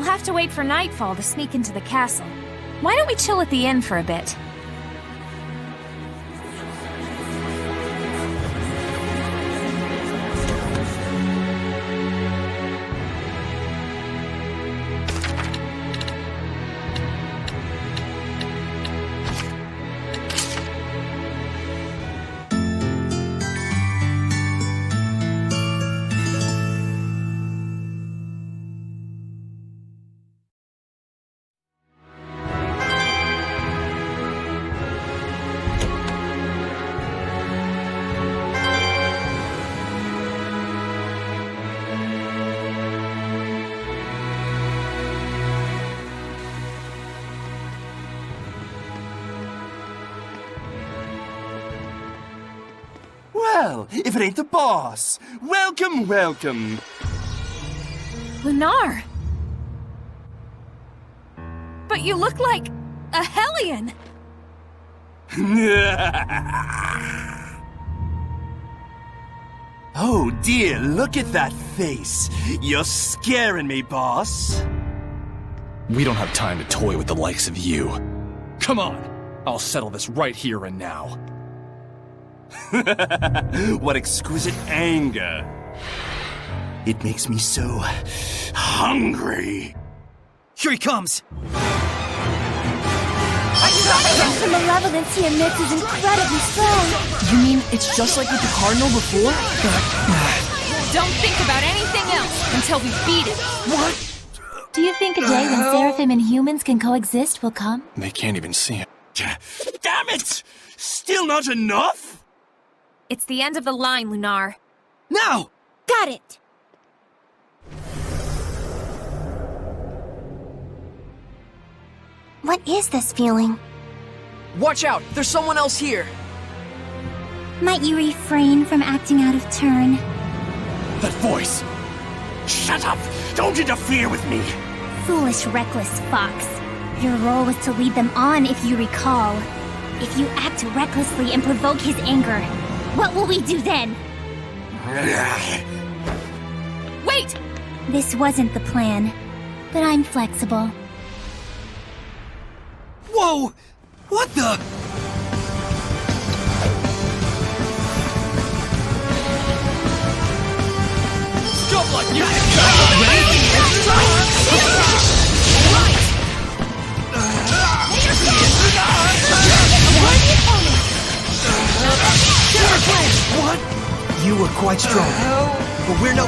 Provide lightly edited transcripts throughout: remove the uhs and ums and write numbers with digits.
have to wait for nightfall to sneak into the castle. Why don't we chill at the inn for a bit? Well, if it ain't the boss! Welcome, welcome! Lunar! But you look like a Hellion! Oh dear, look at that face! You're scaring me, boss! We don't have time to toy with the likes of you. Come on! I'll settle this right here and now. What exquisite anger! It makes me so hungry! Here he comes! The malevolence he emits is incredibly strong. You mean it's just like with the Cardinal before? Don't think about anything else until we beat it! What? Do you think a day when Seraphim and humans can coexist will come? They can't even see him. Damn it! Still not enough? It's the end of the line, Lunar. Now! Got it! What is this feeling? Watch out! There's someone else here! Might you refrain from acting out of turn? That voice! Shut up! Don't interfere with me! Foolish, reckless fox. Your role was to lead them on, if you recall. If you act recklessly and provoke his anger, what will we do then? Wait! This wasn't the plan, but I'm flexible. Whoa! What the? Stop like you! What? You were quite strong, but we're no...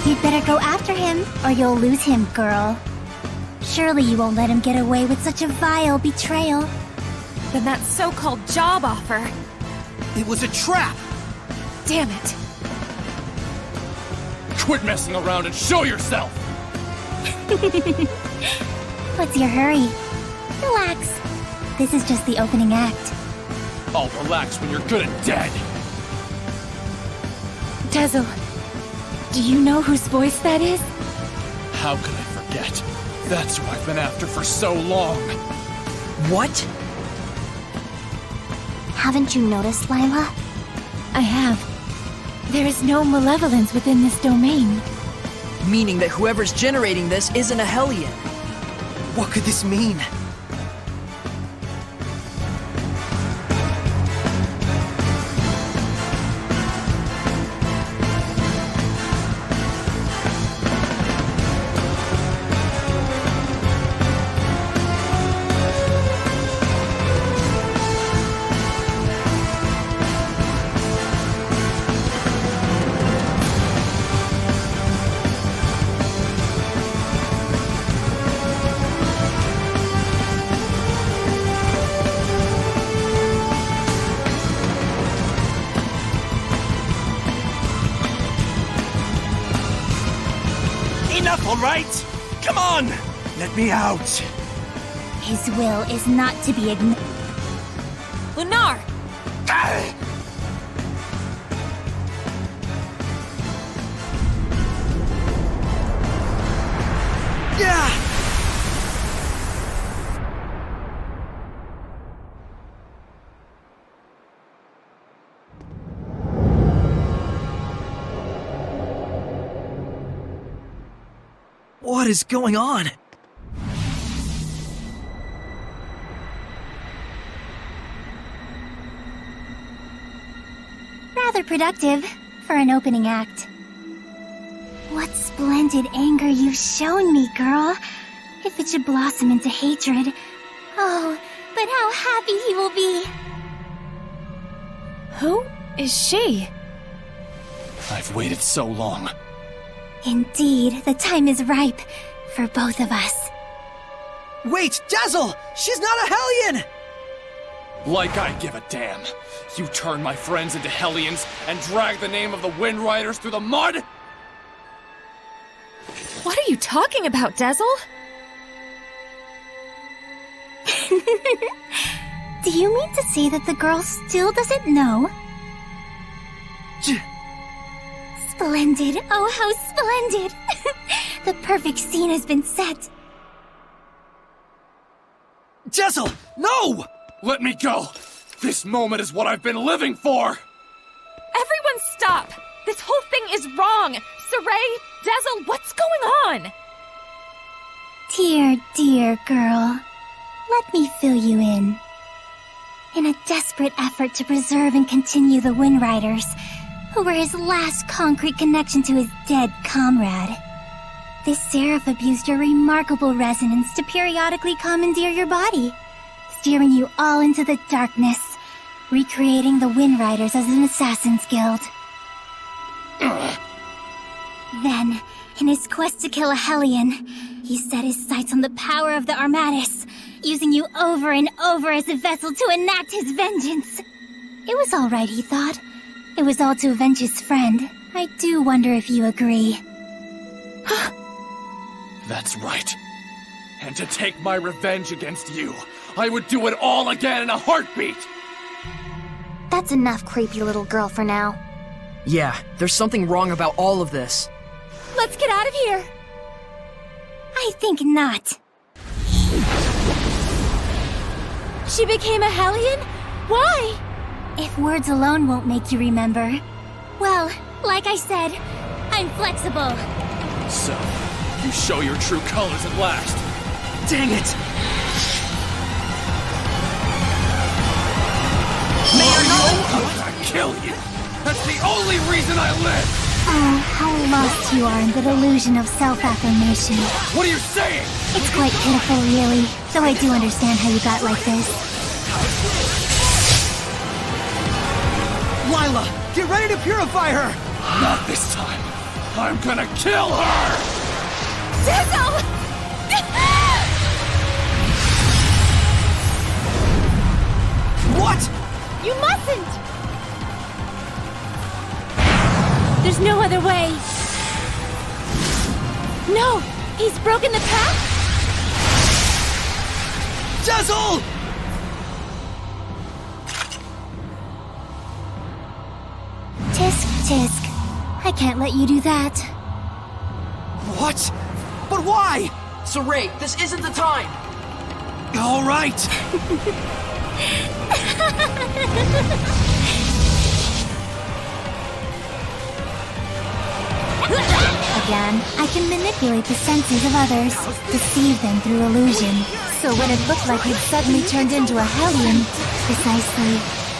You'd better go after him, or you'll lose him, girl. Surely you won't let him get away with such a vile betrayal. Then that so-called job offer. It was a trap! Damn it. Quit messing around and show yourself! What's your hurry? Relax. This is just the opening act. I'll relax when you're good and dead! Tezel, do you know whose voice that is? How could I forget? That's who I've been after for so long! What? Haven't you noticed, Lila? I have. There is no malevolence within this domain. Meaning that whoever's generating this isn't a Hellion. What could this mean? Enough, all right? Come on! Let me out! His will is not to be ignored. Lunar! Ah! Yeah! What is going on? Rather productive for an opening act. What splendid anger you've shown me, girl. If it should blossom into hatred, oh, but how happy he will be. Who is she? I've waited so long. Indeed, the time is ripe for both of us. Wait, Dazzle! She's not a Hellion! Like I give a damn. You turn my friends into Hellions and drag the name of the Wind Riders through the mud? What are you talking about, Dazzle? Do you mean to say that the girl still doesn't know? Splendid! Oh, how splendid! The perfect scene has been set. Dazzle, no! Let me go! This moment is what I've been living for! Everyone stop! This whole thing is wrong! Saray, Dazzle, what's going on? Dear, dear girl. Let me fill you in. In a desperate effort to preserve and continue the Wind Riders, who were his last concrete connection to his dead comrade, this Seraph abused your remarkable resonance to periodically commandeer your body, steering you all into the darkness, recreating the Wind Riders as an assassin's guild. Then, in his quest to kill a Hellion, he set his sights on the power of the Armatis, using you over and over as a vessel to enact his vengeance. It was all right, he thought. It was all to avenge his friend. I do wonder if you agree. That's right. And to take my revenge against you, I would do it all again in a heartbeat! That's enough, creepy little girl, for now. Yeah, there's something wrong about all of this. Let's get out of here! I think not. She became a Hellion? Why? If words alone won't make you remember, well, like I said, I'm flexible. So, you show your true colors at last. Dang it! I'm gonna kill you! That's the only reason I live! Oh, how lost you are in the delusion of self-affirmation. What are you saying? It's quite pitiful, really, though I do understand how you got like this. Lila, get ready to purify her! Not this time. I'm gonna kill her! Dazzle! What? You mustn't! There's no other way. No! He's broken the path? Dazzle! Tisk, tisk. I can't let you do that. What? But why? Saray, this isn't the time! All right! Again, I can manipulate the senses of others, deceive them through illusion. So when it looked like he'd suddenly turned into a Hellion, Precisely.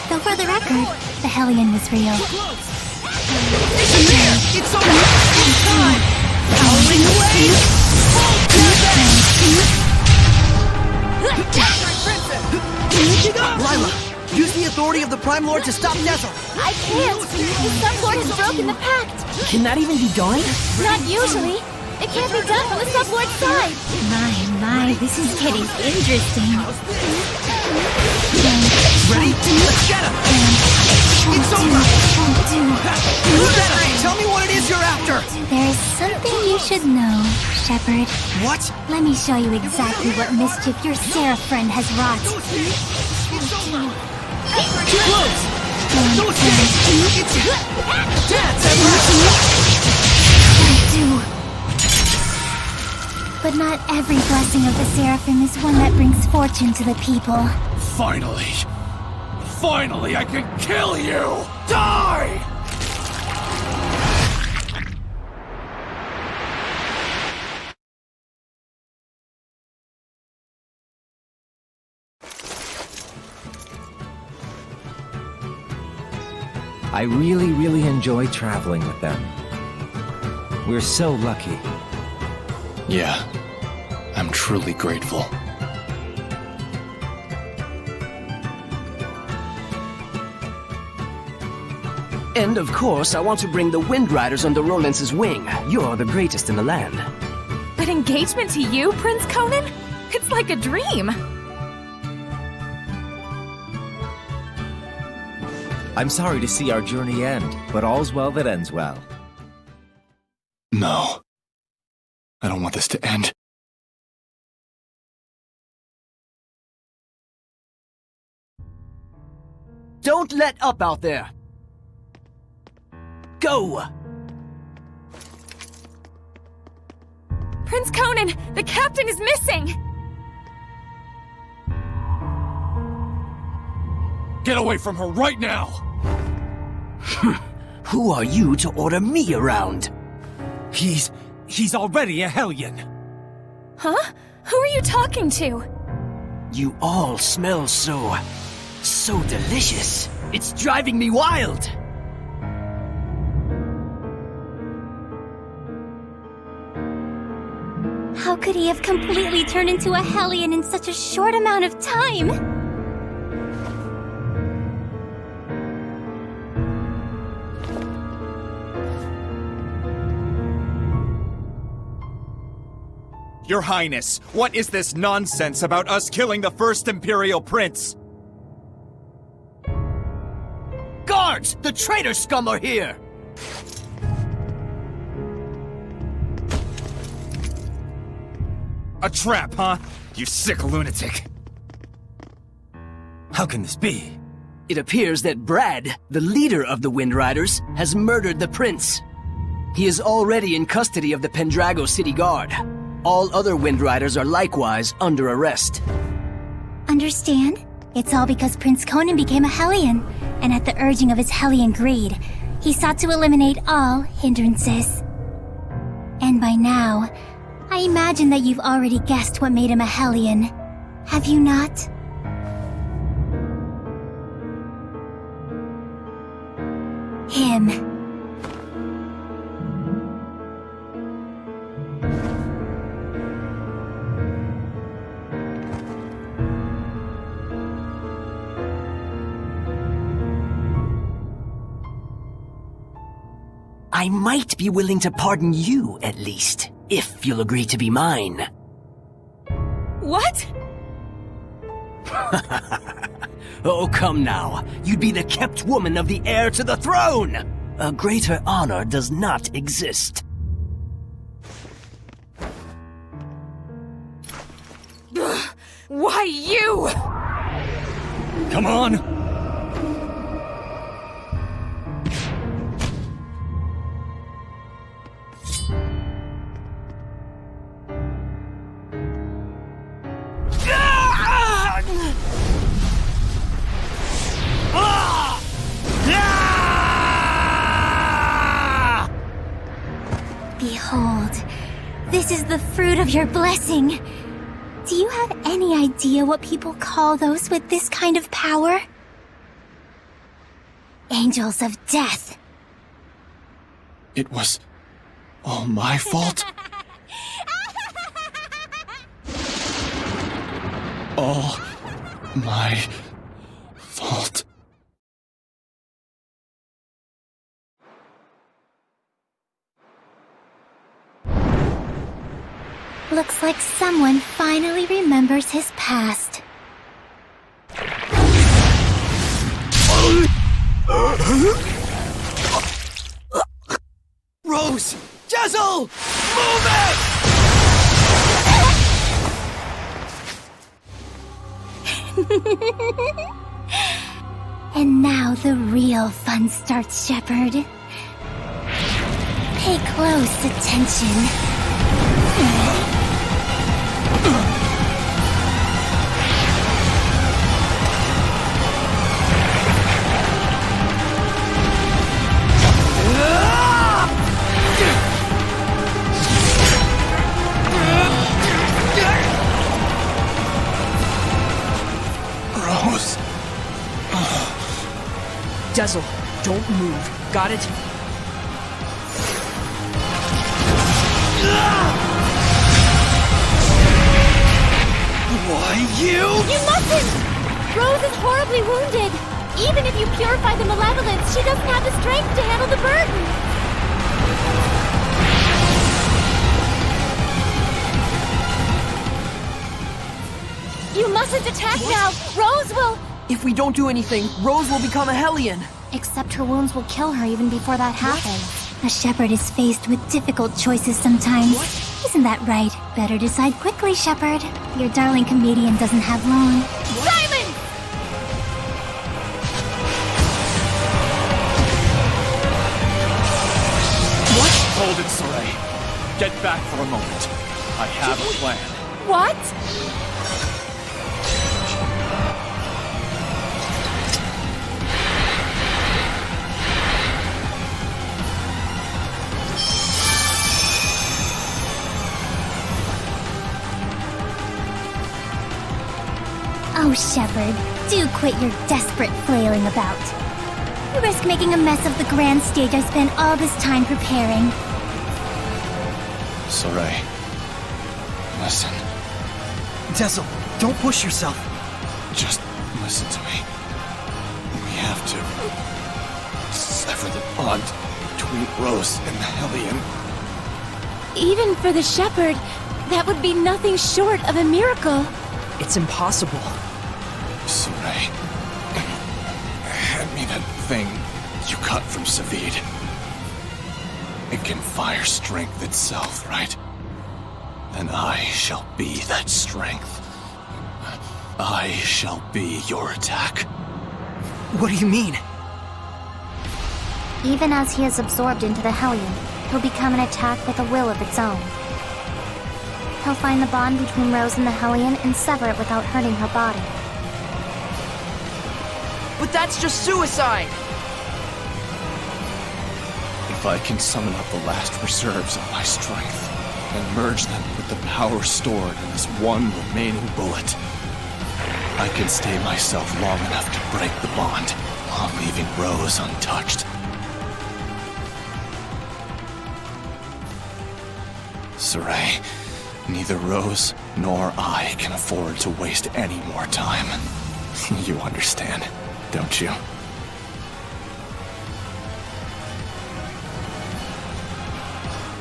Though for the record, the Hellion was real. It's over! It's time! Howling away! Lila, use the authority of the Prime Lord to stop Dazzle! I can't! The Sublord has broken the pact! Can that even be done? Not usually! It can't be done from the Sublord's side! My, this is getting interesting. Ready? Let's get him! It's over! Tell me what it is you're after! There is something you should know, Shepard. What? Let me show you exactly what mischief your Seraph friend has wrought. Too close! But not every blessing of the Seraphim is one that brings fortune to the people. Finally! Finally, I can kill you! Die! I really enjoy traveling with them. We're so lucky. Yeah, I'm truly grateful. And of course, I want to bring the Wind Riders under Rolance's wing. You're the greatest in the land. But engagement to you, Prince Conan? It's like a dream. I'm sorry to see our journey end, but all's well that ends well. No. I don't want this to end. Don't let up out there! Go! Prince Conan, the captain is missing! Get away from her right now! Who are you to order me around? He's already a Hellion. Huh? Who are you talking to? You all smell so delicious. It's driving me wild. How could he have completely turned into a Hellion in such a short amount of time? Your Highness, what is this nonsense about us killing the first Imperial Prince? Guards! The traitor scum are here! A trap, huh? You sick lunatic. How can this be? It appears that Brad, the leader of the Wind Riders, has murdered the prince. He is already in custody of the Pendrago City Guard. All other Wind Riders are likewise under arrest. Understand? It's all because Prince Conan became a Hellion, and at the urging of his Hellion greed, he sought to eliminate all hindrances. And by now, I imagine that you've already guessed what made him a Hellion. Have you not? Him. I might be willing to pardon you, at least, if you'll agree to be mine. What? Oh, come now. You'd be the kept woman of the heir to the throne! A greater honor does not exist. Why you? Come on! Behold, this is the fruit of your blessing. Do you have any idea what people call those with this kind of power? Angels of death. It was all my fault? All my fault. Looks like someone finally remembers his past. Rose! Jezzel! Move it! And now the real fun starts, Shepard. Pay close attention. Jezzel, Don't move. Got it? Why, you? You mustn't! Rose is horribly wounded. Even if you purify the Malevolence, she doesn't have the strength to handle the burden. You mustn't attack now! Rose will... If we don't do anything, Rose will become a Hellion. Except her wounds will kill her even before that happens. A shepherd is faced with difficult choices sometimes. Isn't that right? Better decide quickly, shepherd. Your darling comedian doesn't have long. Silence! What? Hold it, Saray. Get back for a moment. I have a plan. What? Oh, shepherd, do quit your desperate flailing about. You risk making a mess of the grand stage I spent all this time preparing. Saray, listen. Dezel, don't push yourself. Just listen to me. We have to sever the bond between Rose and the Hellion. Even for the shepherd, that would be nothing short of a miracle. It's impossible. Saray, hand me that thing you cut from Savid. It can fire strength itself, right? Then I shall be that strength. I shall be your attack. What do you mean? Even as he is absorbed into the Hellion, he'll become an attack with a will of its own. He'll find the bond between Rose and the Hellion and sever it without hurting her body. But that's just suicide! If I can summon up the last reserves of my strength and merge them with the power stored in this one remaining bullet, I can stay myself long enough to break the bond while leaving Rose untouched. Saray, neither Rose nor I can afford to waste any more time. You understand, don't you?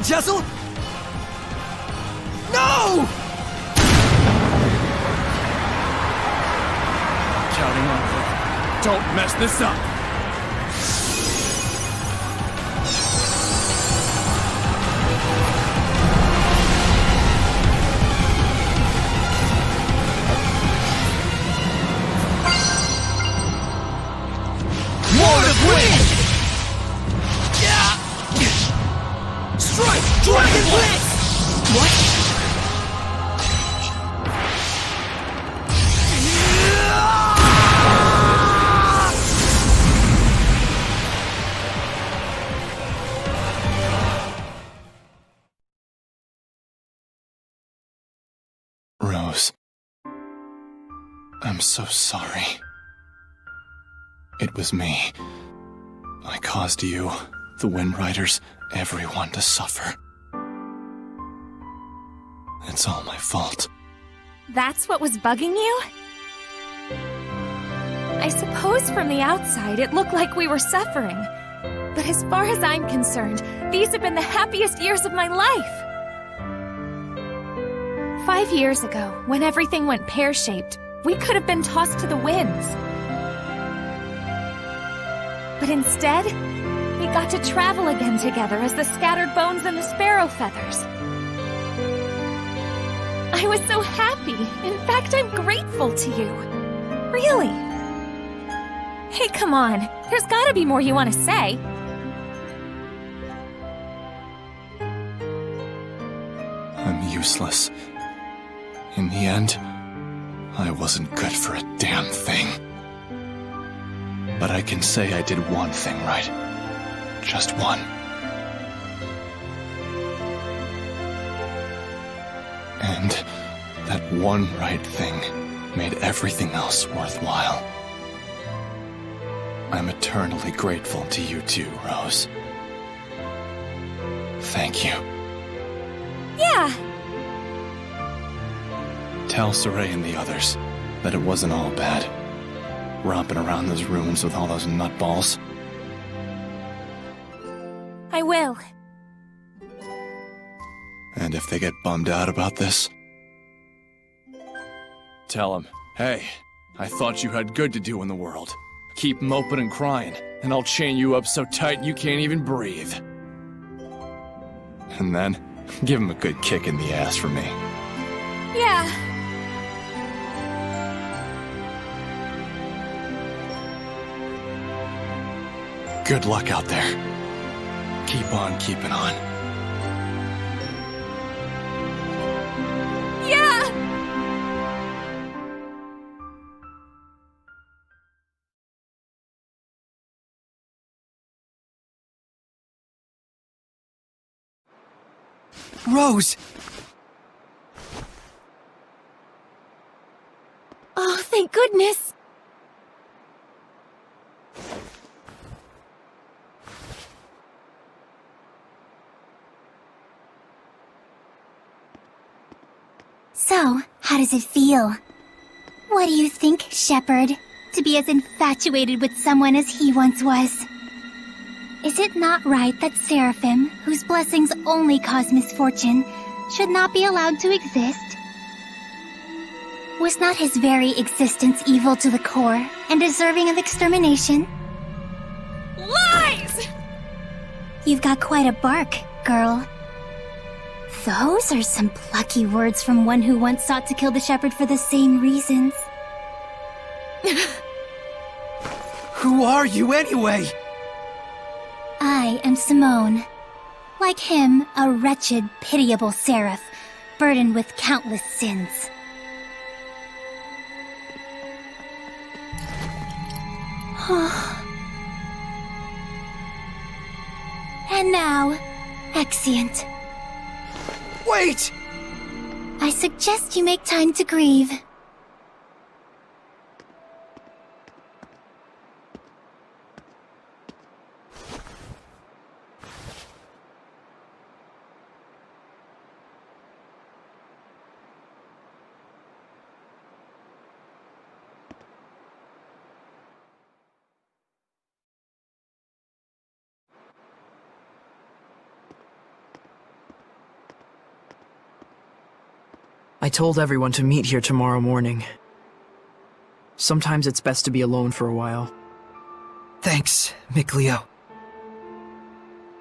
Dezel? No! Counting on you. Don't mess this up! Dragon Blitz! What? Rose, I'm so sorry. It was me. I caused you, the Wind Riders, everyone to suffer. It's all my fault. That's what was bugging you? I suppose from the outside it looked like we were suffering. But as far as I'm concerned, these have been the happiest years of my life. 5 years ago, when everything went pear-shaped, we could have been tossed to the winds. But instead, we got to travel again together as the scattered bones and the sparrow feathers. I was so happy. In fact, I'm grateful to you. Really. Hey, come on. There's gotta be more you want to say. I'm useless. In the end, I wasn't good for a damn thing. But I can say I did one thing right. Just one. And that one right thing made everything else worthwhile. I'm eternally grateful to you too, Rose. Thank you. Yeah! Tell Saray and the others that it wasn't all bad. Romping around those ruins with all those nutballs. I will. And if they get bummed out about this, tell them, hey, I thought you had good to do in the world. Keep moping and crying, and I'll chain you up so tight you can't even breathe. And then, give him a good kick in the ass for me. Yeah. Good luck out there. Keep on keeping on. Yeah! Rose! Oh, thank goodness! So, how does it feel? What do you think, Shepherd? To be as infatuated with someone as he once was? Is it not right that Seraphim, whose blessings only cause misfortune, should not be allowed to exist? Was not his very existence evil to the core and deserving of extermination? Lies! You've got quite a bark, girl. Those are some plucky words from one who once sought to kill the shepherd for the same reasons. Who are you anyway? I am Simone. Like him, a wretched, pitiable seraph, burdened with countless sins. And now, Exeunt. Wait! I suggest you make time to grieve. I told everyone to meet here tomorrow morning. Sometimes it's best to be alone for a while. Thanks, Mikleo.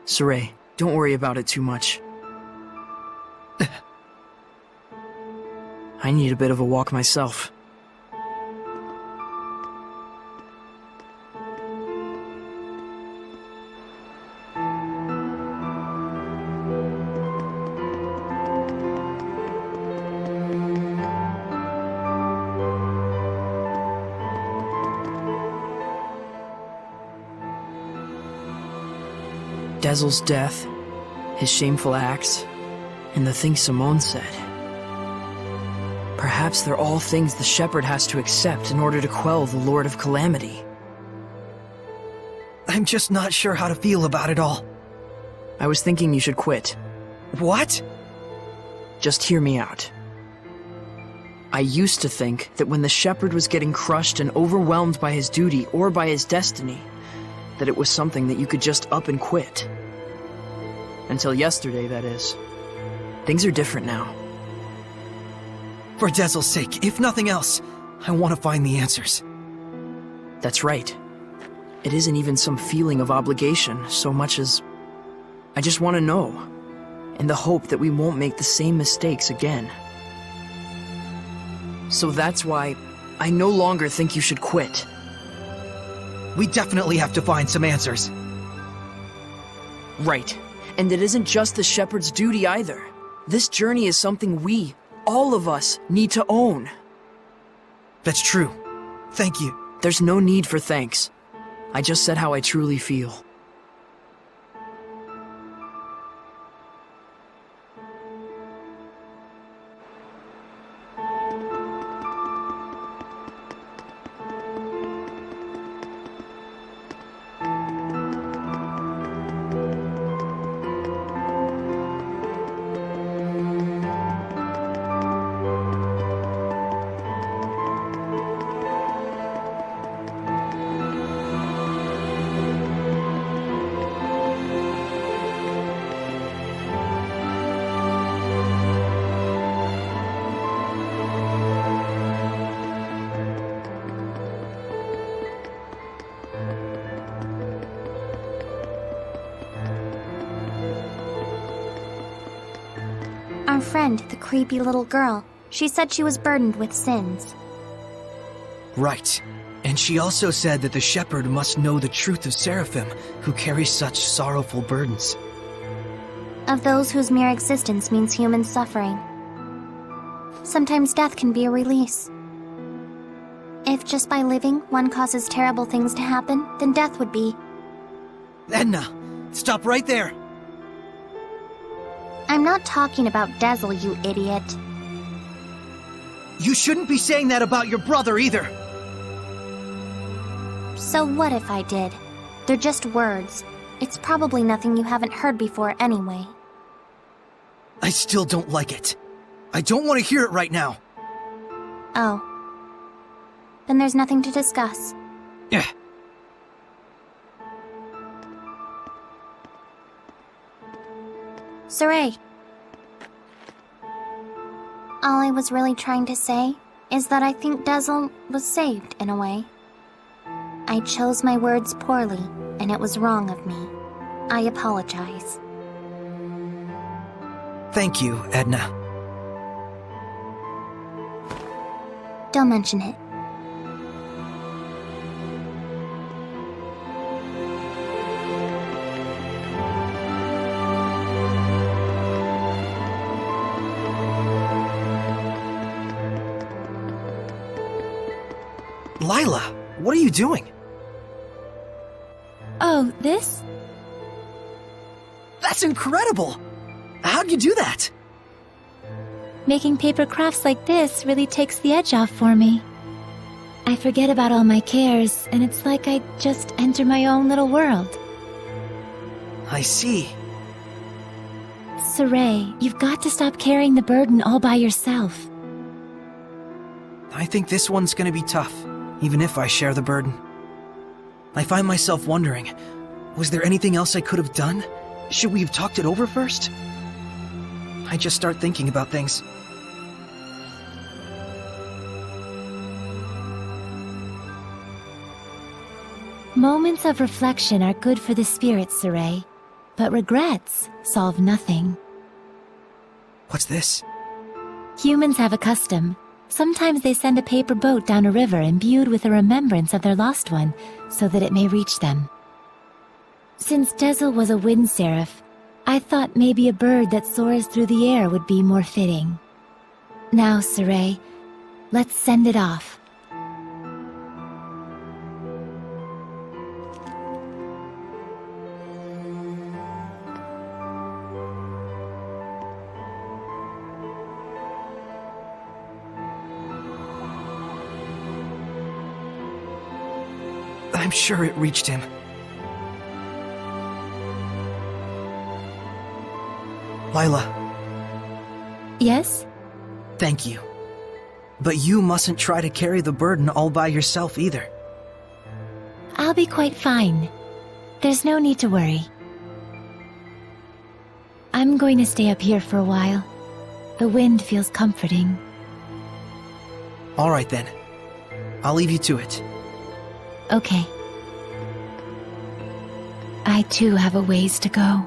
Saray, don't worry about it too much. I need a bit of a walk myself. Dezel's death, his shameful acts, and the things Simone said. Perhaps they're all things the Shepherd has to accept in order to quell the Lord of Calamity. I'm just not sure how to feel about it all. I was thinking you should quit. What? Just hear me out. I used to think that when the Shepherd was getting crushed and overwhelmed by his duty or by his destiny, that it was something that you could just up and quit. Until yesterday, that is. Things are different now. For Dezel's sake, if nothing else, I want to find the answers. That's right. It isn't even some feeling of obligation so much as I just want to know, in the hope that we won't make the same mistakes again. So that's why I no longer think you should quit. We definitely have to find some answers. Right. And it isn't just the Shepherd's duty either. This journey is something we, all of us, need to own. That's true. Thank you. There's no need for thanks. I just said how I truly feel. Our friend, the creepy little girl, she said she was burdened with sins. Right. And she also said that the shepherd must know the truth of Seraphim, who carry such sorrowful burdens. Of those whose mere existence means human suffering. Sometimes death can be a release. If just by living one causes terrible things to happen, then death would be. Edna, stop right there! I'm not talking about Dezel, you idiot. You shouldn't be saying that about your brother either! So what if I did? They're just words. It's probably nothing you haven't heard before anyway. I still don't like it. I don't want to hear it right now. Oh. Then there's nothing to discuss. Yeah. Saray. All I was really trying to say is that I think Dezel was saved in a way. I chose my words poorly, and it was wrong of me. I apologize. Thank you, Edna. Don't mention it. Lila, what are you doing? Oh, this? That's incredible! How'd you do that? Making paper crafts like this really takes the edge off for me. I forget about all my cares, and it's like I just enter my own little world. I see. Saray, you've got to stop carrying the burden all by yourself. I think this one's gonna be tough, even if I share the burden. I find myself wondering, was there anything else I could have done? Should we have talked it over first? I just start thinking about things. Moments of reflection are good for the spirit, Saray, but regrets solve nothing. What's this? Humans have a custom. Sometimes they send a paper boat down a river imbued with a remembrance of their lost one, so that it may reach them. Since Dezel was a wind seraph, I thought maybe a bird that soars through the air would be more fitting. Now, Saray, let's send it off. I'm sure it reached him. Lila, Yes? thank you. But you mustn't try to carry the burden all by yourself either. I'll be quite fine. There's no need to worry. I'm going to stay up here for a while. The wind feels comforting. All right then. I'll leave you to it. Okay. I too have a ways to go.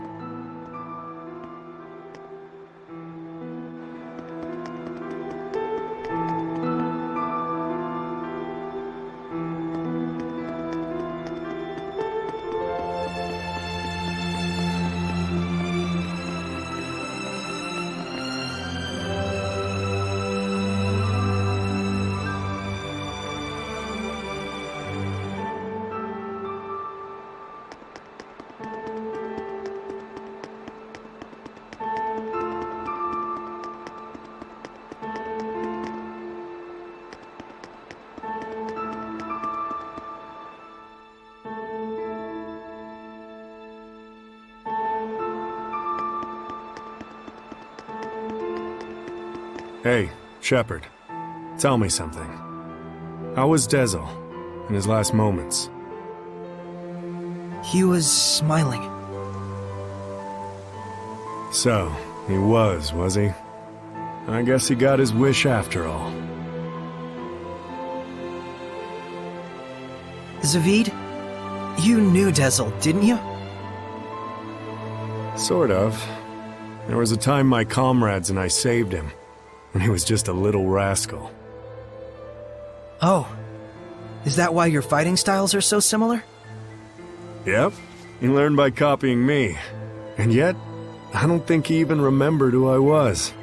Hey, Shepard. Tell me something. How was Dezel in his last moments? He was smiling. So, he was he? I guess he got his wish after all. Zaveid, you knew Dezel, didn't you? Sort of. There was a time my comrades and I saved him, when he was just a little rascal. Oh. Is that why your fighting styles are so similar? Yep, he learned by copying me. And yet, I don't think he even remembered who I was.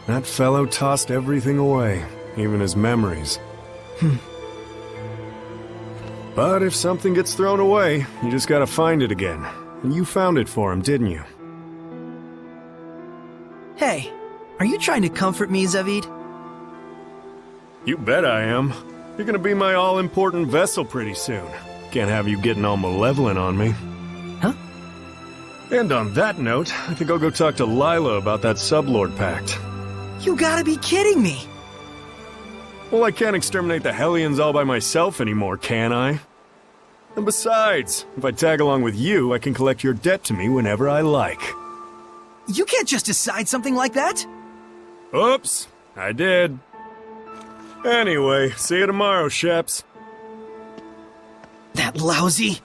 That fellow tossed everything away, even his memories. But if something gets thrown away, you just gotta find it again. And you found it for him, didn't you? Hey, are you trying to comfort me, Zavid? You bet I am. You're gonna be my all-important vessel pretty soon. Can't have you getting all malevolent on me. Huh? And on that note, I think I'll go talk to Lila about that Sublord Pact. You gotta be kidding me! Well, I can't exterminate the Hellions all by myself anymore, can I? And besides, if I tag along with you, I can collect your debt to me whenever I like. You can't just decide something like that! Oops, I did. Anyway, see you tomorrow, Sheps. That lousy...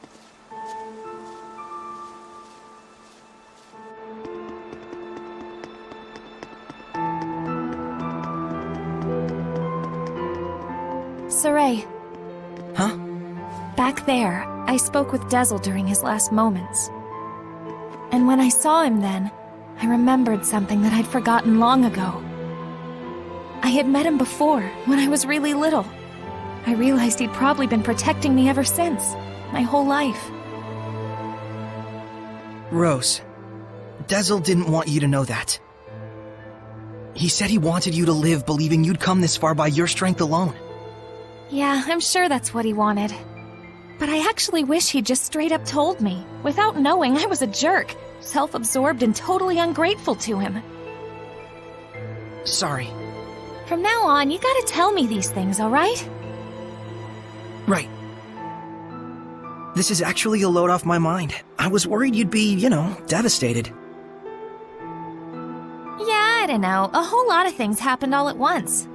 Saray. Huh? Back there, I spoke with Dezel during his last moments. And when I saw him then, I remembered something that I'd forgotten long ago. I had met him before, when I was really little. I realized he'd probably been protecting me ever since, my whole life. Rose, Dezel didn't want you to know that. He said he wanted you to live believing you'd come this far by your strength alone. Yeah, I'm sure that's what he wanted. But I actually wish he'd just straight up told me, without knowing I was a jerk, self-absorbed and totally ungrateful to him. Sorry. From now on, you gotta tell me these things, alright? Right. This is actually a load off my mind. I was worried you'd be, devastated. Yeah, I don't know. A whole lot of things happened all at once.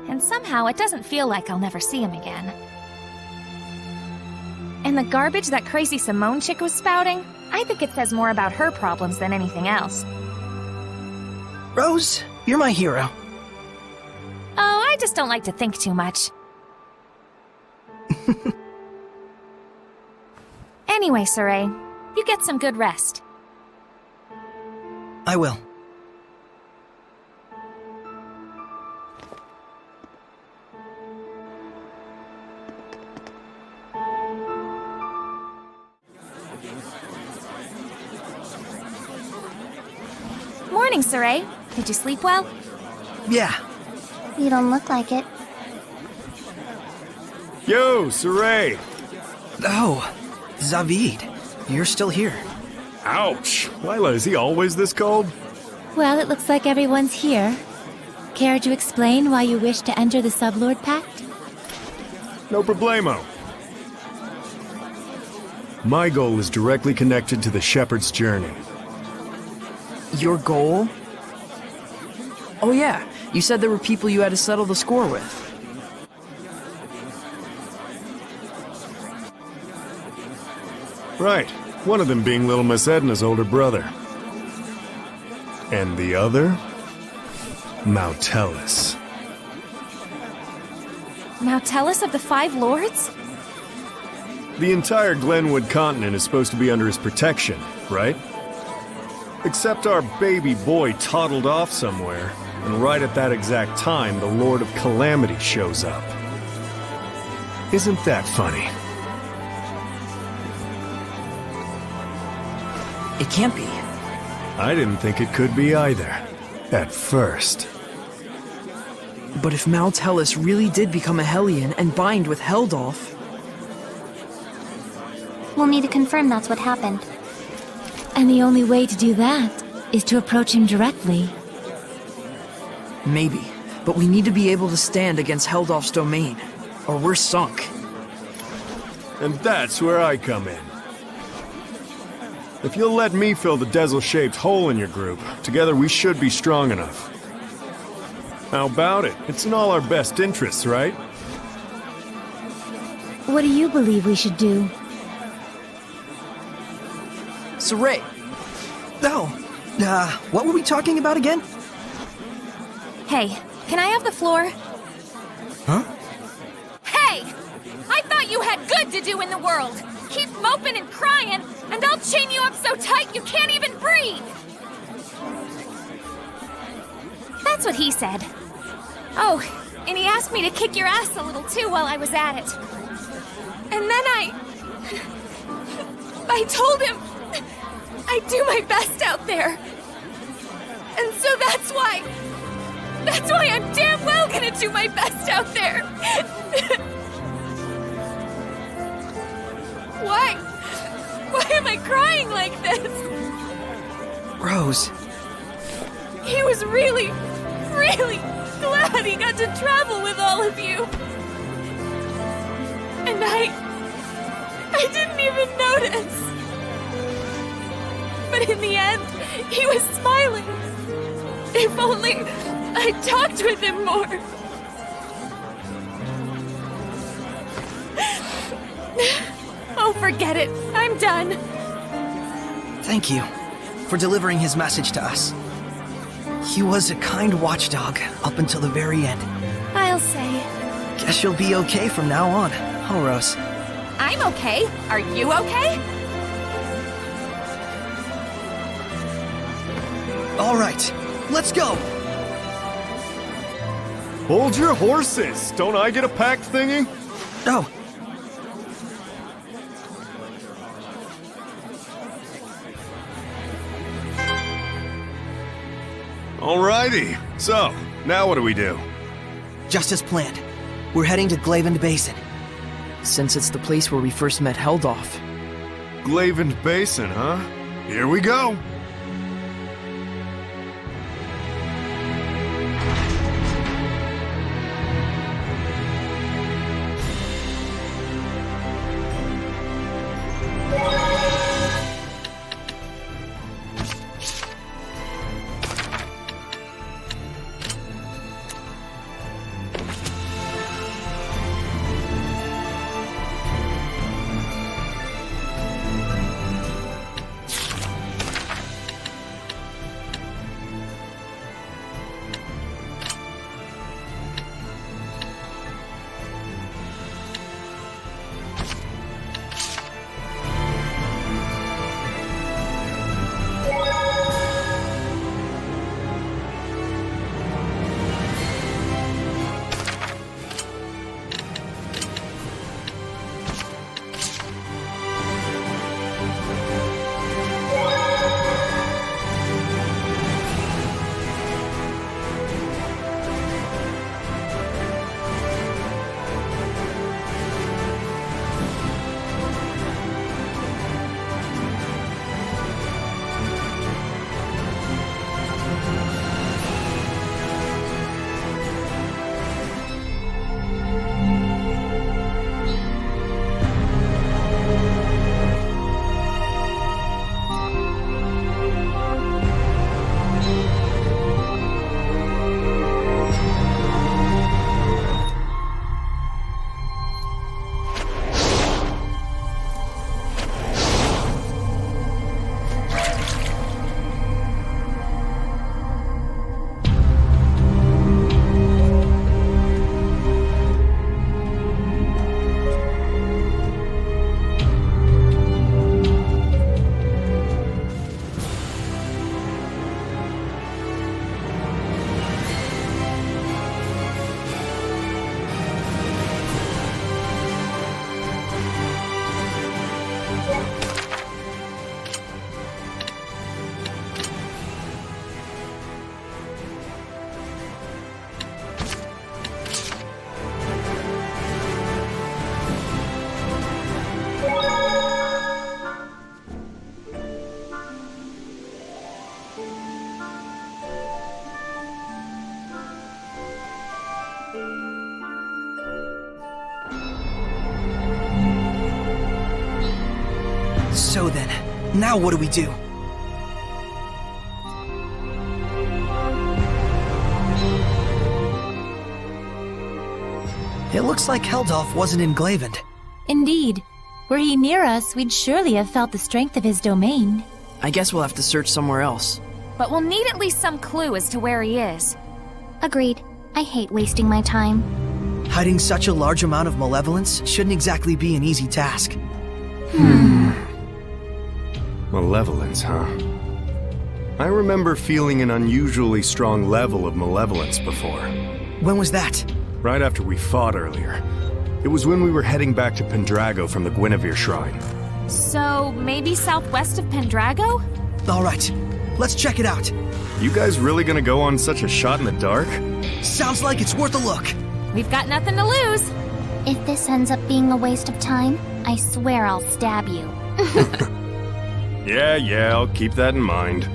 And somehow it doesn't feel like I'll never see him again. And the garbage that crazy Simone chick was spouting, I think it says more about her problems than anything else. Rose, you're my hero. Oh, I just don't like to think too much. Anyway, Saray, you get some good rest. I will. Morning, Saray. Did you sleep well? Yeah. You don't look like it. Yo, Saray! Oh, Zavid, you're still here. Ouch! Lila, is he always this cold? Well, it looks like everyone's here. Care to explain why you wish to enter the Sublord Pact? No problemo. My goal is directly connected to the Shepherd's journey. Your goal? Oh yeah, you said there were people you had to settle the score with. Right, one of them being Little Miss Edna's older brother. And the other? Malevolence. Now tell us of the Five Lords? The entire Glenwood continent is supposed to be under his protection, right? Except our baby boy toddled off somewhere, and right at that exact time, the Lord of Calamity shows up. Isn't that funny? It can't be. I didn't think it could be either. At first. But if Malevolence really did become a Hellion and bind with Heldolf... We'll need to confirm that's what happened. And the only way to do that is to approach him directly. Maybe, but we need to be able to stand against Heldolf's domain, or we're sunk. And that's where I come in. If you'll let me fill the Dezel-shaped hole in your group, together we should be strong enough. How about it? It's in all our best interests, right? What do you believe we should do? Saray! No! What were we talking about again? Hey, can I have the floor? Huh? Hey! I thought you had good to do in the world! Keep moping and crying, and I'll chain you up so tight you can't even breathe! That's what he said. Oh, and he asked me to kick your ass a little too while I was at it. And then I told him I'd do my best out there. And so that's why I'm damn well gonna do my best out there. Why am I crying like this? Rose. He was really glad he got to travel with all of you. And I didn't even notice. But in the end, he was smiling. If only I talked with him more. Oh, forget it. I'm done. Thank you for delivering his message to us. He was a kind watchdog up until the very end. I'll say. Guess you'll be okay from now on, huh, Rose? I'm okay. Are you okay? All right, let's go! Hold your horses! Don't I get a pact thingy? Oh. Alrighty. So, now what do we do? Just as planned. We're heading to Glavend Basin. Since it's the place where we first met Heldoff. Glavend Basin, huh? Here we go! So then, now what do we do? It looks like Heldoff wasn't in Glavend. Indeed. Were he near us, we'd surely have felt the strength of his domain. I guess we'll have to search somewhere else. but we'll need at least some clue as to where he is. Agreed. I hate wasting my time. Hiding such a large amount of malevolence shouldn't exactly be an easy task. Malevolence, huh? I remember feeling an unusually strong level of malevolence before. When was that? Right after we fought earlier. It was when we were heading back to Pendrago from the Guinevere Shrine. So, maybe southwest of Pendrago? Alright, let's check it out. You guys really gonna go on such a shot in the dark? Sounds like it's worth a look. We've got nothing to lose. If this ends up being a waste of time, I swear I'll stab you. Yeah, I'll keep that in mind.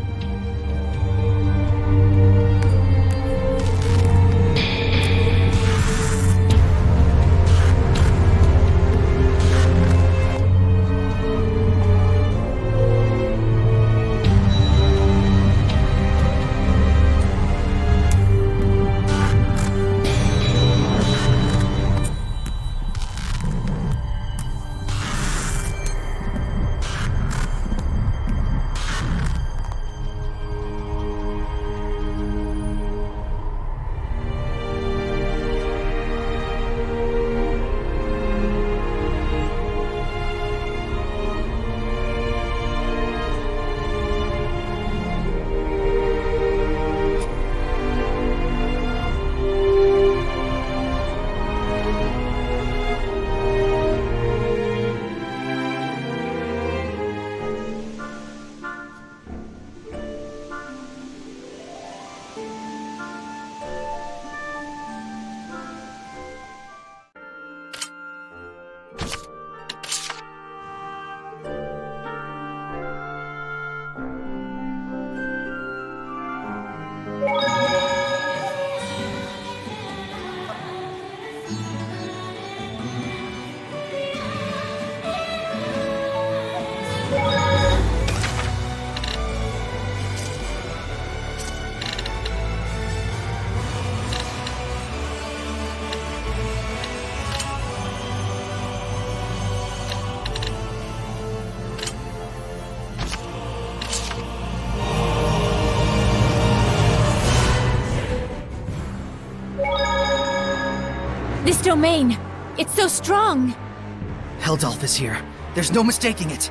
This domain, it's so strong. Heldolf is here. There's no mistaking it.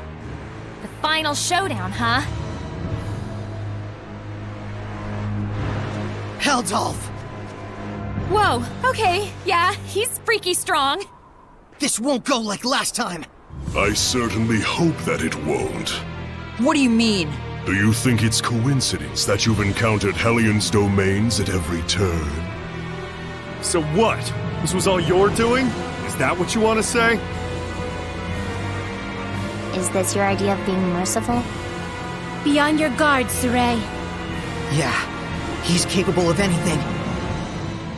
The final showdown, huh? Heldolf! Whoa, okay, yeah, he's freaky strong. This won't go like last time. I certainly hope that it won't. What do you mean? Do you think it's coincidence that you've encountered Hellion's domains at every turn? So what? This was all your doing? Is that what you want to say? Is this your idea of being merciful? Be on your guard, Saray. Yeah, he's capable of anything.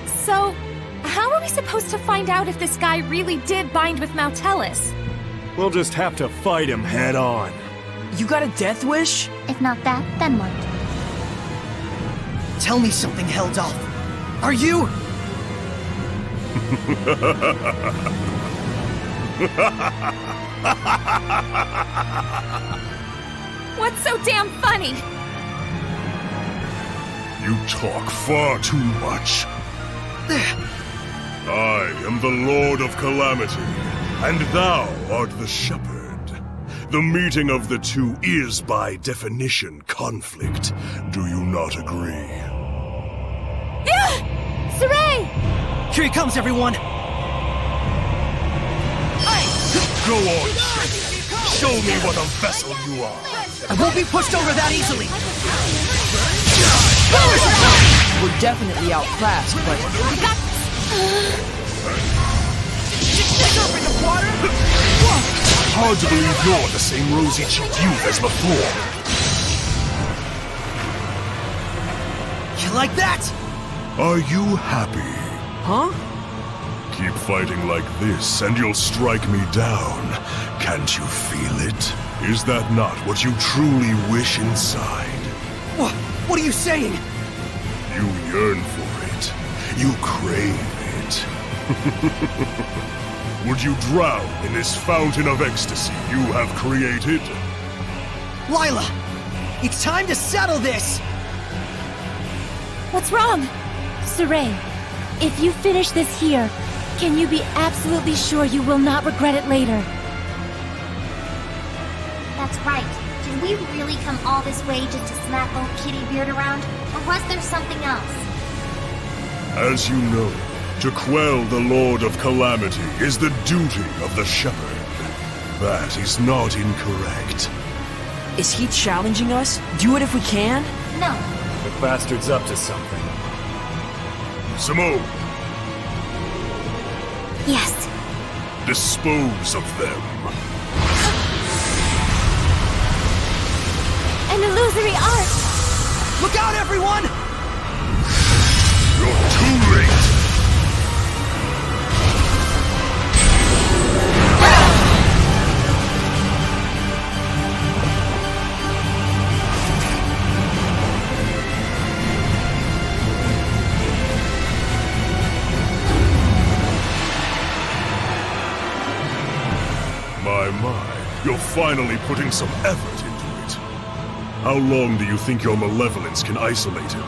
So, how are we supposed to find out if this guy really did bind with Malevolence? We'll just have to fight him head on. You got a death wish? If not that, then what? Tell me something, Heldolf. Are you... What's so damn funny? You talk far too much. I am the Lord of Calamity, and thou art the Shepherd. The meeting of the two is, by definition, conflict. Do you not agree? Saray! Here he comes, everyone! Go on, show me what a vessel you are. I won't be pushed over that easily! We're definitely outclassed, but... We got Hard to believe you're the same rosy-cheeked youth as before. You like that? Are you happy? Huh? Keep fighting like this, and you'll strike me down. Can't you feel it? Is that not what you truly wish inside? What are you saying? You yearn for it. You crave it. Would you drown in this fountain of ecstasy you have created? Lila! It's time to settle this! What's wrong? Saray, if you finish this here, can you be absolutely sure you will not regret it later? That's right. Did we really come all this way just to smack old Kitty Beard around? Or was there something else? As you know, to quell the Lord of Calamity is the duty of the Shepherd. That is not incorrect. Is he challenging us? Do it if we can? No. The bastard's up to something. Simone, Yes. dispose of them. An illusory art! Look out, everyone! You're too late! My, you're finally putting some effort into it. How long do you think your malevolence can isolate him?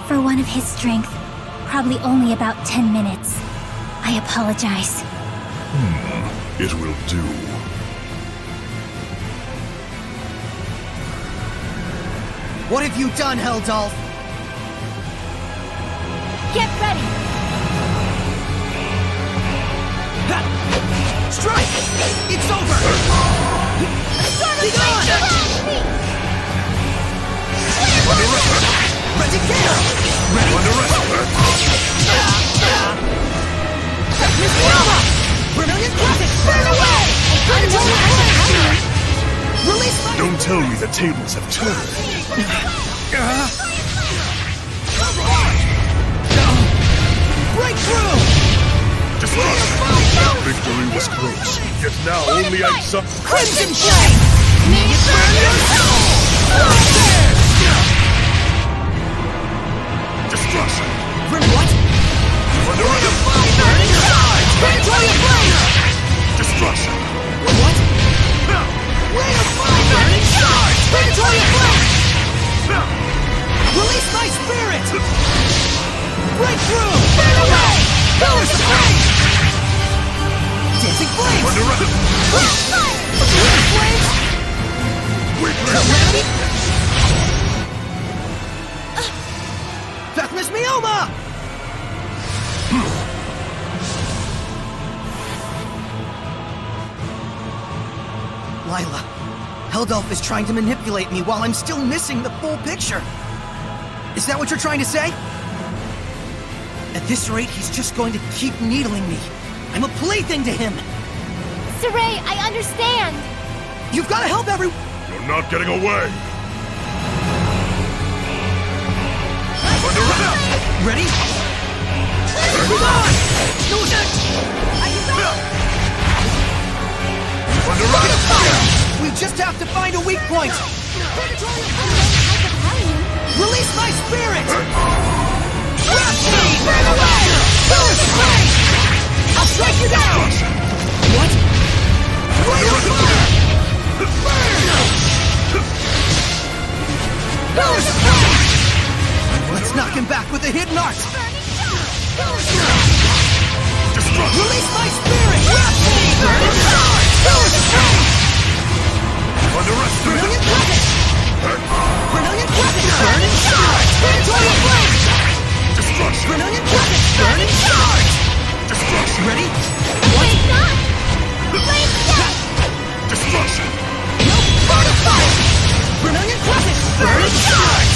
For one of his strength, probably only about 10 minutes. I apologize. It will do. What have you done, Heldolf? Get ready! Strike! It's over! Be gone! Ready, Miss Brava! Brilliant Classic! Burn away! Release my... Don't tell me the tables have turned. Breakthrough! Destruction! Victory was close, yet now only I suffer. Crimson Flame! May it burn your soul! Destruction! What? Under it! Burning Charge! Predatory Flame! Destruction! What? Ray of Fire! Burning Charge! Predatory Flame! Release my spirit! Breakthrough! Burn away! Pillars of Flame! Dancing Flames! Under it! Flames! Ready? Vecmus Mioma! Lila, Heldolf is trying to manipulate me while I'm still missing the full picture. Is that what you're trying to say? At this rate, he's just going to keep needling me. I'm a plaything to him. Saray, I understand! You've got to help everyone. You're not getting away! Ready? Move on! We just have to find a weak point! Release my spirit! Trap me! Burn away! Pillars of Flame! I'll strike you down! What? Ray of Fire! Burn! Pillars of Flame! Let's knock him back with a hidden art! Destruction! Release my spirit! Trap me! Burn charge! Pillars of Flame! Underestimate! Brilliant Crescent! Brilliant Crescent! Burn and charge! Predatory Flame! Destruction! Brilliant Crescent! Burn and charge! Destruction! Ready? Wait, not! Flame death! Destruction! No part of fire! Brilliant Crescent! Burn and charge!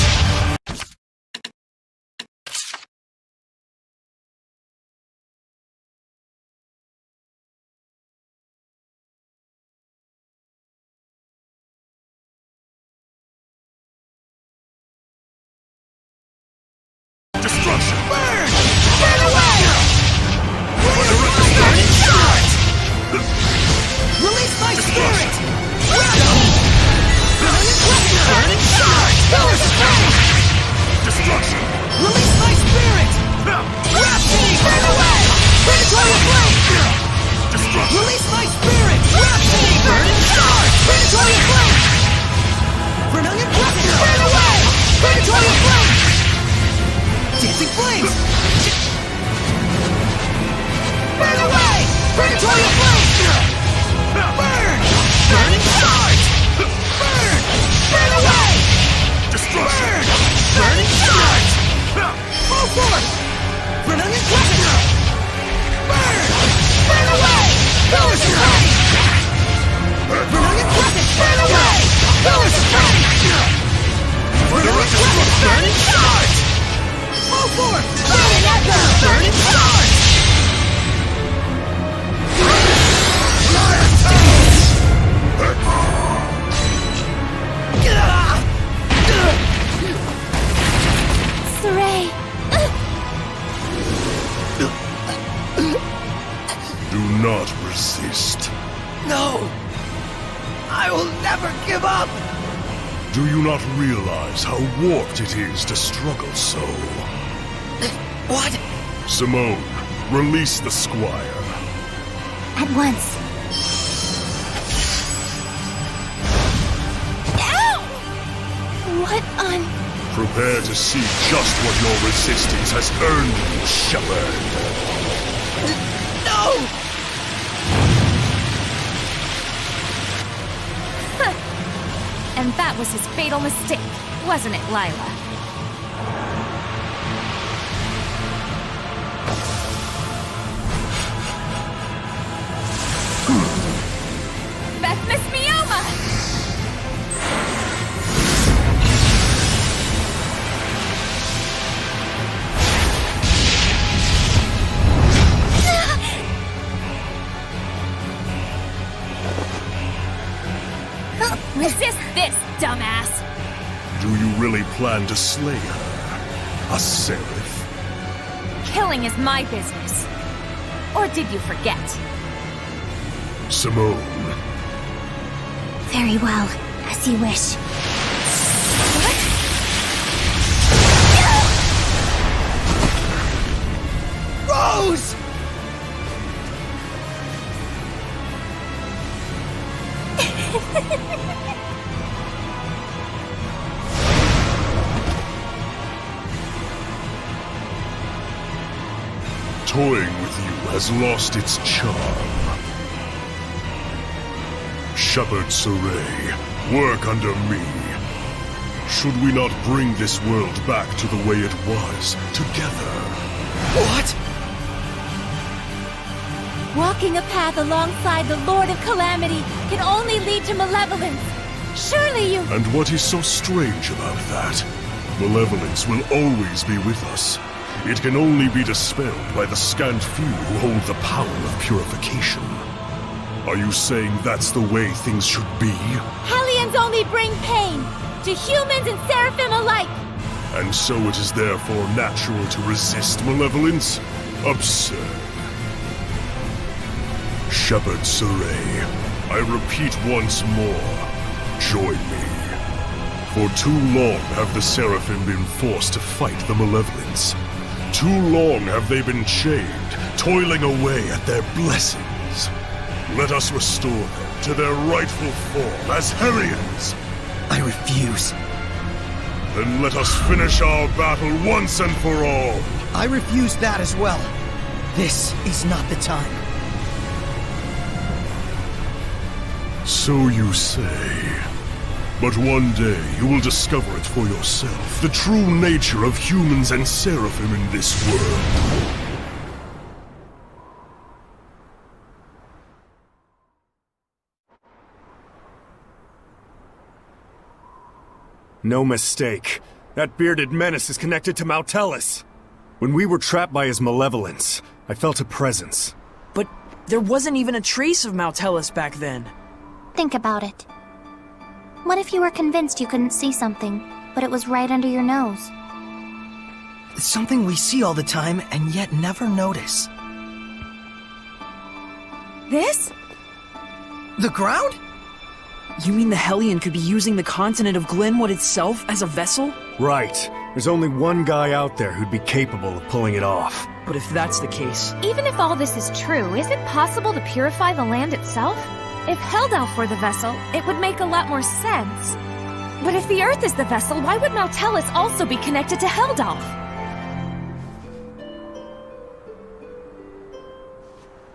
not resist. No! I will never give up! Do you not realize how warped it is to struggle so? What? Simone, release the squire. At once. Ow! What on... Prepare to see just what your resistance has earned you, Shepherd. No! And that was his fatal mistake, wasn't it, Lila? Beth Miss Mioma! Resist this, dumbass! Do you really plan to slay her? A Seraph? Killing is my business. Or did you forget? Simone. Very well, as you wish. Rose! Toying with you has lost its charm. Shepherd Saray, work under me. Should we not bring this world back to the way it was, together? What? Walking a path alongside the Lord of Calamity can only lead to malevolence. Surely you... And what is so strange about that? Malevolence will always be with us. It can only be dispelled by the scant few who hold the power of purification. Are you saying that's the way things should be? Hellions only bring pain, to humans and Seraphim alike. And so it is therefore natural to resist malevolence? Absurd. Shepherd Saray, I repeat once more, join me. For too long have the Seraphim been forced to fight the Malevolence. Too long have they been chained, toiling away at their blessings. Let us restore them to their rightful form as Hellions. I refuse. Then let us finish our battle once and for all. I refuse that as well. This is not the time. So you say. But one day you will discover it for yourself, the true nature of humans and Seraphim in this world. No mistake. That bearded menace is connected to Malevolence. When we were trapped by his malevolence, I felt a presence. But there wasn't even a trace of Malevolence back then. Think about it. What if you were convinced you couldn't see something, but it was right under your nose? It's something we see all the time and yet never notice. This? The ground? You mean the Hellion could be using the continent of Glenwood itself as a vessel? Right. There's only one guy out there who'd be capable of pulling it off. But if that's the case... Even if all this is true, is it possible to purify the land itself? If Helldalf were the vessel, it would make a lot more sense. But if the Earth is the vessel, why would Malevolence also be connected to Helldalf?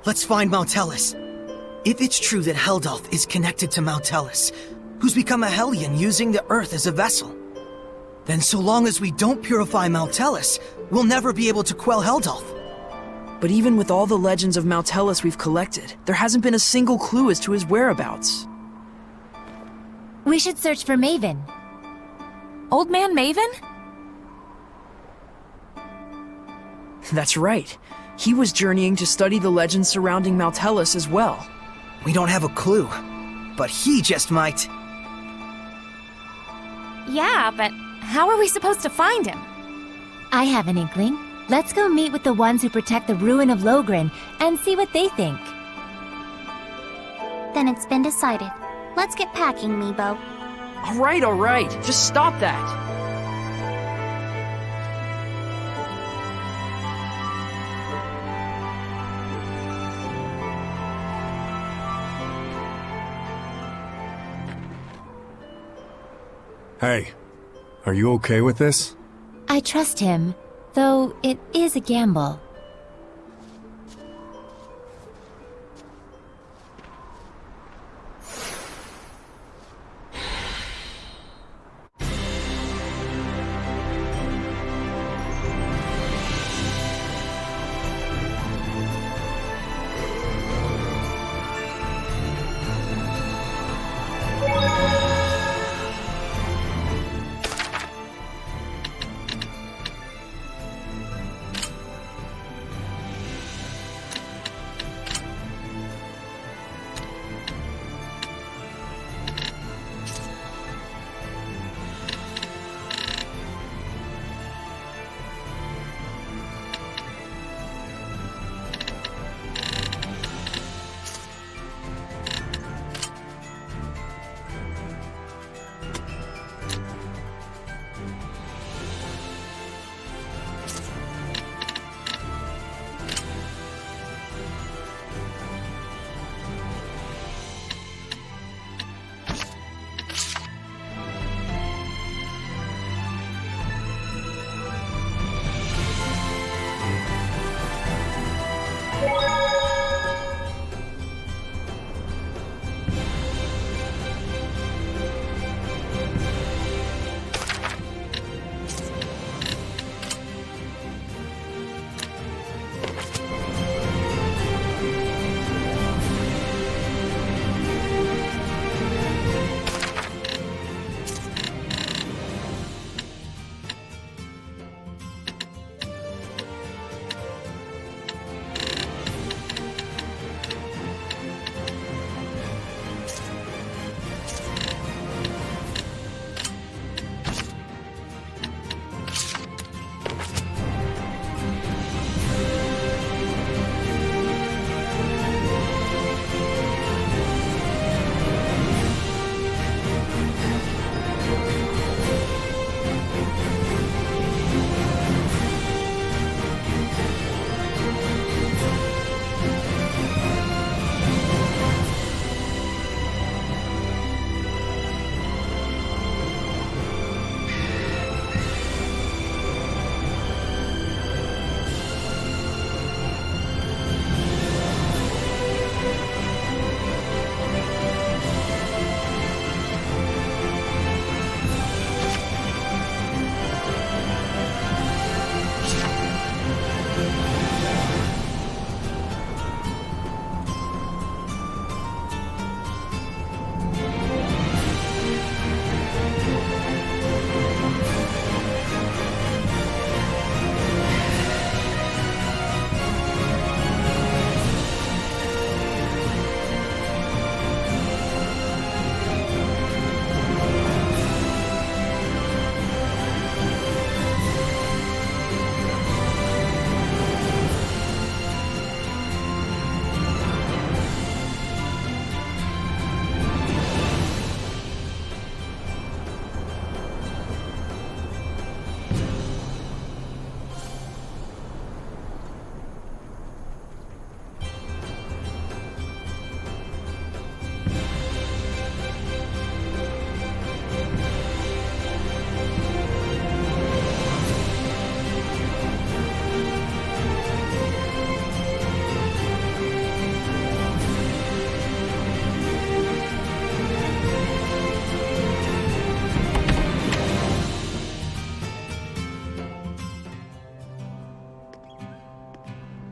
Let's find Malevolence. If it's true that Helldalf is connected to Malevolence, who's become a Hellion using the Earth as a vessel, then so long as we don't purify Malevolence, we'll never be able to quell Helldalf. But even with all the legends of Malevolence we've collected, there hasn't been a single clue as to his whereabouts. We should search for Maven. Old Man Maven? That's right. He was journeying to study the legends surrounding Malevolence as well. We don't have a clue, but he just might. Yeah, but how are we supposed to find him? I have an inkling. Let's go meet with the ones who protect the ruin of Logren and see what they think. Then it's been decided. Let's get packing, Meebo. All right. Just stop that. Hey, are you okay with this? I trust him, though it is a gamble.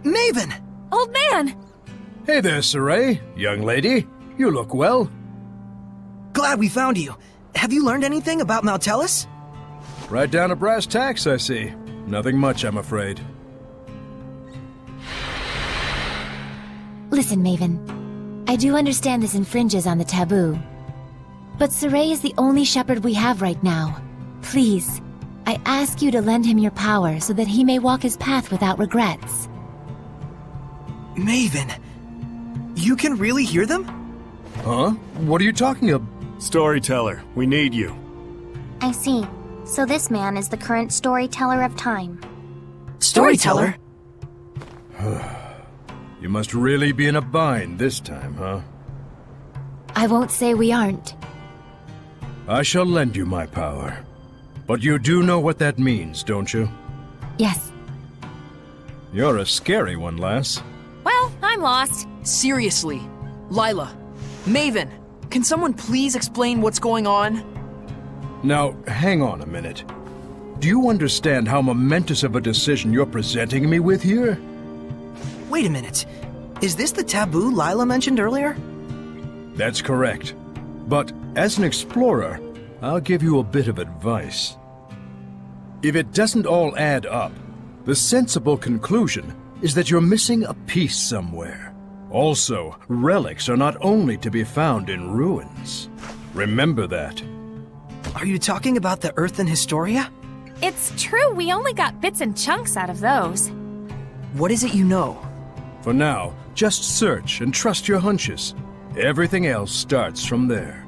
Maven! Old man! Hey there, Saray. Young lady. You look well. Glad we found you. Have you learned anything about Maltellus? Right down to brass tacks, I see. Nothing much, I'm afraid. Listen, Maven. I do understand this infringes on the taboo. But Saray is the only shepherd we have right now. Please, I ask you to lend him your power so that he may walk his path without regrets. Maven, you can really hear them? Huh? What are you talking about? Storyteller, we need you. I see. So this man is the current storyteller of time. Storyteller? You must really be in a bind this time, huh? I won't say we aren't. I shall lend you my power. But you do know what that means, don't you? Yes. You're a scary one, lass. Well, I'm lost. Seriously. Lila. Maven, can someone please explain what's going on? Now, hang on a minute. Do you understand how momentous of a decision you're presenting me with here? Wait a minute. Is this the taboo Lila mentioned earlier? That's correct. But as an explorer, I'll give you a bit of advice. If it doesn't all add up, the sensible conclusion is that you're missing a piece somewhere. Also, relics are not only to be found in ruins. Remember that. Are you talking about the Earth and Historia? It's true, we only got bits and chunks out of those. What is it you know? For now, just search and trust your hunches. Everything else starts from there.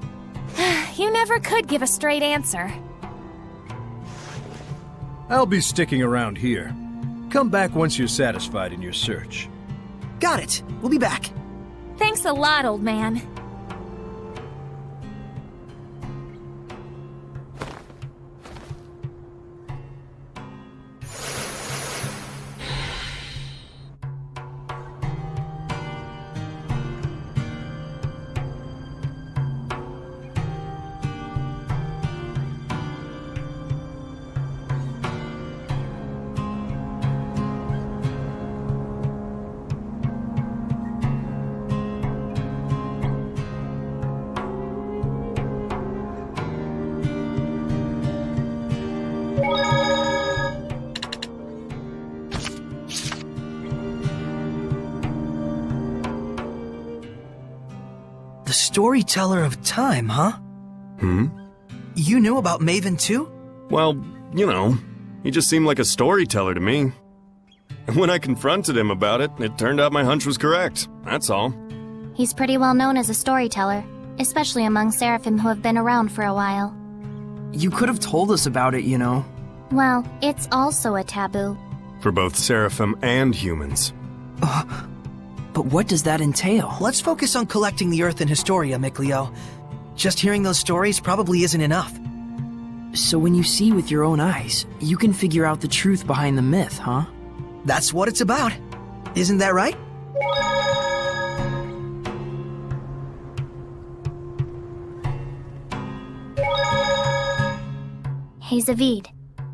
You never could give a straight answer. I'll be sticking around here. Come back once you're satisfied in your search. Got it. We'll be back. Thanks a lot, old man. The storyteller of time, huh? You knew about Maven too? Well, you know, he just seemed like a storyteller to me. And when I confronted him about it, it turned out my hunch was correct. That's all. He's pretty well known as a storyteller, especially among Seraphim who have been around for a while. You could have told us about it, you know. Well, it's also a taboo. For both Seraphim and humans. But what does that entail? Let's focus on collecting the Earth and Historia, Mikleo. Just hearing those stories probably isn't enough. So when you see with your own eyes, you can figure out the truth behind the myth, huh? That's what it's about. Isn't that right? Hey, Zavid.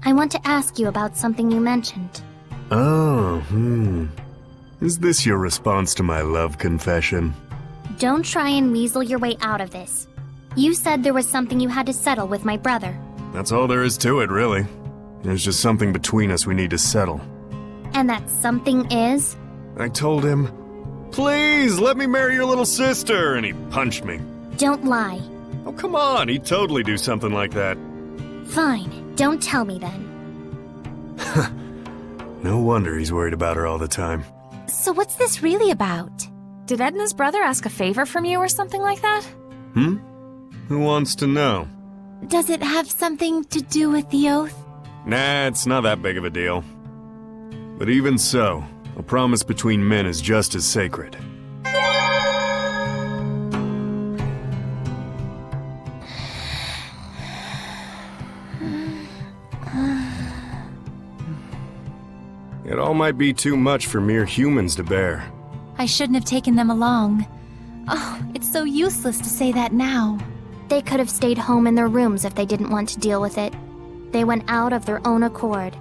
I want to ask you about something you mentioned. Is this your response to my love confession? Don't try and weasel your way out of this. You said there was something you had to settle with my brother. That's all there is to it, really. There's just something between us we need to settle. And that something is? I told him, please, let me marry your little sister, and he punched me. Don't lie. Oh, come on, he'd totally do something like that. Fine, don't tell me then. No wonder he's worried about her all the time. So what's this really about? Did Edna's brother ask a favor from you or something like that? Who wants to know? Does it have something to do with the oath? Nah, it's not that big of a deal. But even so, a promise between men is just as sacred. It all might be too much for mere humans to bear. I shouldn't have taken them along. Oh, it's so useless to say that now. They could have stayed home in their rooms if they didn't want to deal with it. They went out of their own accord.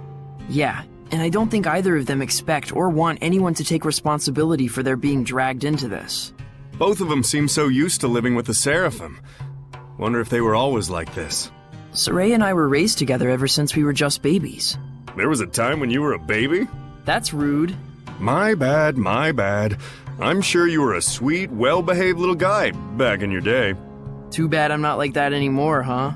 Yeah, and I don't think either of them expect or want anyone to take responsibility for their being dragged into this. Both of them seem so used to living with the Seraphim. Wonder if they were always like this. Saray and I were raised together ever since we were just babies. There was a time when you were a baby? That's rude. My bad, my bad. I'm sure you were a sweet, well-behaved little guy back in your day. Too bad I'm not like that anymore, huh?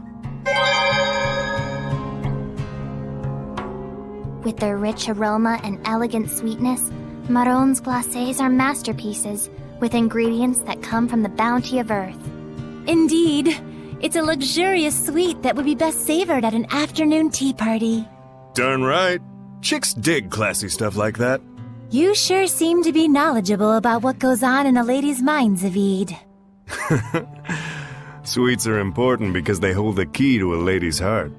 With their rich aroma and elegant sweetness, Marron's glacés are masterpieces, with ingredients that come from the bounty of Earth. Indeed. It's a luxurious sweet that would be best savored at an afternoon tea party. Darn right. Chicks dig classy stuff like that. You sure seem to be knowledgeable about what goes on in a lady's mind, Zavid. Sweets are important because they hold the key to a lady's heart.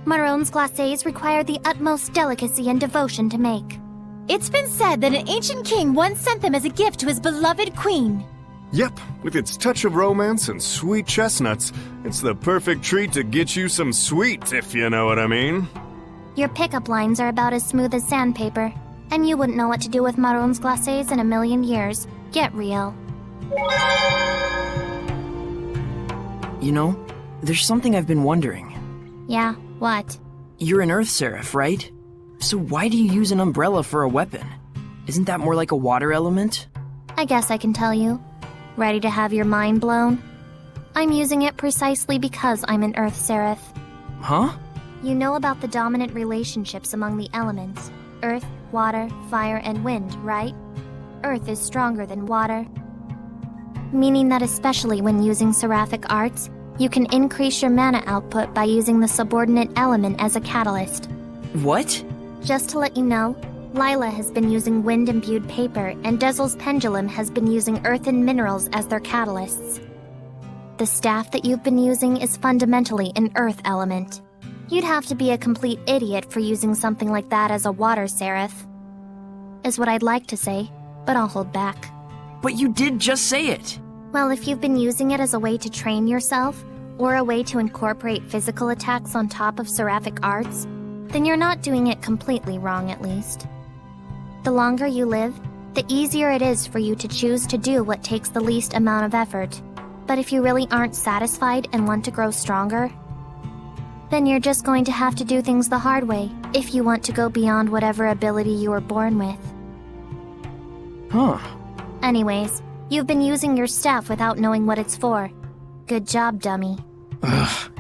Maroon's glacés require the utmost delicacy and devotion to make. It's been said that an ancient king once sent them as a gift to his beloved queen. Yep, with its touch of romance and sweet chestnuts, it's the perfect treat to get you some sweet, if you know what I mean. Your pickup lines are about as smooth as sandpaper, and you wouldn't know what to do with Maroon's glacés in a million years. Get real. You know, there's something I've been wondering. Yeah, what? You're an Earth Seraph, right? So why do you use an umbrella for a weapon? Isn't that more like a water element? I guess I can tell you. Ready to have your mind blown? I'm using it precisely because I'm an Earth Seraph. Huh? You know about the dominant relationships among the elements. Earth, water, fire, and wind, right? Earth is stronger than water. Meaning that especially when using seraphic arts, you can increase your mana output by using the subordinate element as a catalyst. What? Just to let you know, Lila has been using wind-imbued paper, and Dezel's pendulum has been using earth and minerals as their catalysts. The staff that you've been using is fundamentally an earth element. You'd have to be a complete idiot for using something like that as a water seraph. Is what I'd like to say, but I'll hold back. But you did just say it! Well, if you've been using it as a way to train yourself, or a way to incorporate physical attacks on top of seraphic arts, then you're not doing it completely wrong, at least. The longer you live, the easier it is for you to choose to do what takes the least amount of effort. But if you really aren't satisfied and want to grow stronger, then you're just going to have to do things the hard way if you want to go beyond whatever ability you were born with. Huh. Anyways, you've been using your staff without knowing what it's for. Good job, dummy. Ugh.